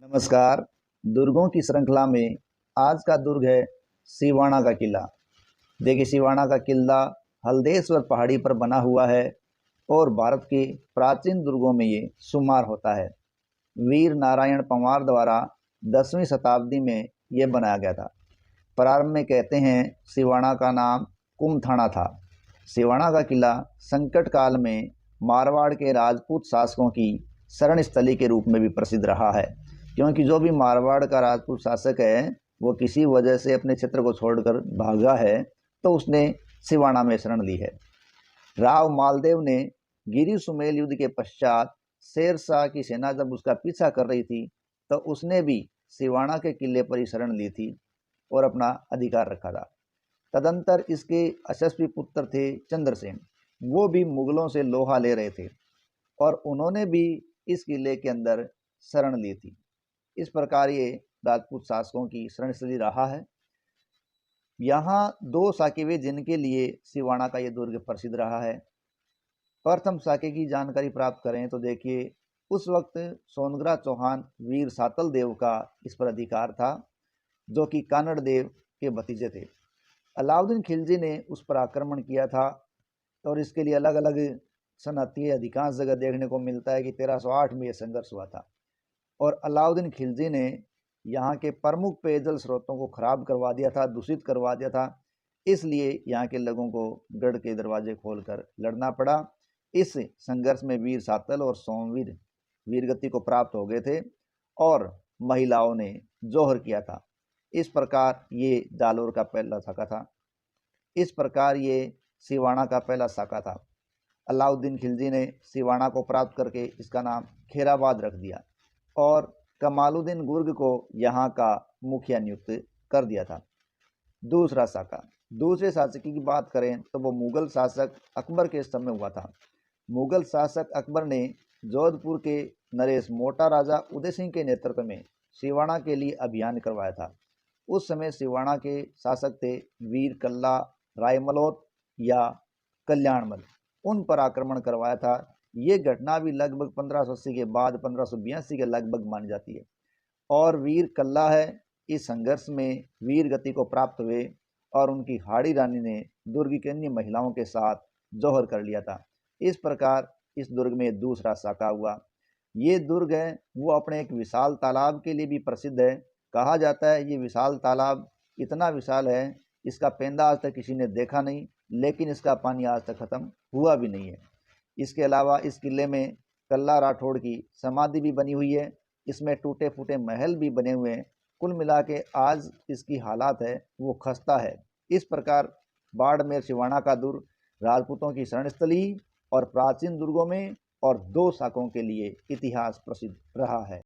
नमस्कार। दुर्गों की श्रृंखला में आज का दुर्ग है सिवाना का किला। देखिए, सिवाना का किला हल्देश्वर पहाड़ी पर बना हुआ है और भारत के प्राचीन दुर्गों में ये शुमार होता है। वीर नारायण पंवार द्वारा 10वीं शताब्दी में यह बनाया गया था। प्रारंभ में कहते हैं सिवाना का नाम कुमथाना था। सिवाना का किला संकट काल में मारवाड़ के राजपूत शासकों की शरण स्थली के रूप में भी प्रसिद्ध रहा है, क्योंकि जो भी मारवाड़ का राजपूत शासक है वो किसी वजह से अपने क्षेत्र को छोड़कर भागा है तो उसने सिवाना में शरण ली है। राव मालदेव ने गिरी सुमेल युद्ध के पश्चात शेर शाह की सेना जब उसका पीछा कर रही थी तो उसने भी सिवाना के किले पर ही शरण ली थी और अपना अधिकार रखा था। तदंतर इसके यशस्वी पुत्र थे चंद्रसेन, वो भी मुगलों से लोहा ले रहे थे और उन्होंने भी इस किले के अंदर शरण ली थी। इस प्रकार ये राजपूत शासकों की शरणस्थली रहा है। यहाँ दो साकेवे जिनके लिए सिवाना का ये दुर्ग प्रसिद्ध रहा है। प्रथम साके की जानकारी प्राप्त करें तो देखिए, उस वक्त सोनग्रा चौहान वीर सातल देव का इस पर अधिकार था, जो कि कानड़ देव के भतीजे थे। अलाउद्दीन खिलजी ने उस पर आक्रमण किया था और इसके लिए अलग अलग सनहतीय अधिकांश जगह देखने को मिलता है कि 1308 में यह संघर्ष हुआ था और अलाउद्दीन खिलजी ने यहाँ के प्रमुख पेयजल स्रोतों को खराब करवा दिया था, दूषित करवा दिया था। इसलिए यहाँ के लोगों को गढ़ के दरवाजे खोलकर लड़ना पड़ा। इस संघर्ष में वीर सातल और सोमवीर वीरगति को प्राप्त हो गए थे और महिलाओं ने जौहर किया था। इस प्रकार ये जालोर का पहला शाखा था। इस प्रकार ये सिवाना का पहला शाखा था। अलाउद्दीन खिलजी ने सिवाना को प्राप्त करके इसका नाम खेराबाद रख दिया और कमालुद्दीन गुर्ग को यहाँ का मुखिया नियुक्त कर दिया था। दूसरा शाखा, दूसरे शासक की बात करें तो वो मुगल शासक अकबर के समय हुआ था। मुगल शासक अकबर ने जोधपुर के नरेश मोटा राजा उदय सिंह के नेतृत्व में सिवाना के लिए अभियान करवाया था। उस समय सिवाना के शासक थे वीर कल्ला रायमलोत या कल्याणमल। उन पर आक्रमण करवाया था। ये घटना भी लगभग 1580 के बाद 1582 के लगभग मानी जाती है और वीर कल्ला है इस संघर्ष में वीर गति को प्राप्त हुए और उनकी हाड़ी रानी ने दुर्ग की अन्य महिलाओं के साथ जौहर कर लिया था। इस प्रकार इस दुर्ग में दूसरा शाखा हुआ। ये दुर्ग है वो अपने एक विशाल तालाब के लिए भी प्रसिद्ध है। कहा जाता है ये विशाल तालाब इतना विशाल है, इसका पेंदा आज तक किसी ने देखा नहीं, लेकिन इसका पानी आज तक खत्म हुआ भी नहीं है। इसके अलावा इस किले में कल्ला राठौड़ की समाधि भी बनी हुई है। इसमें टूटे फूटे महल भी बने हुए हैं। कुल मिला के आज इसकी हालात है वो खस्ता है। इस प्रकार बाड़मेर सिवाना का दुर्ग राजपूतों की शरणस्थली और प्राचीन दुर्गों में और दो शाखाओं के लिए इतिहास प्रसिद्ध रहा है।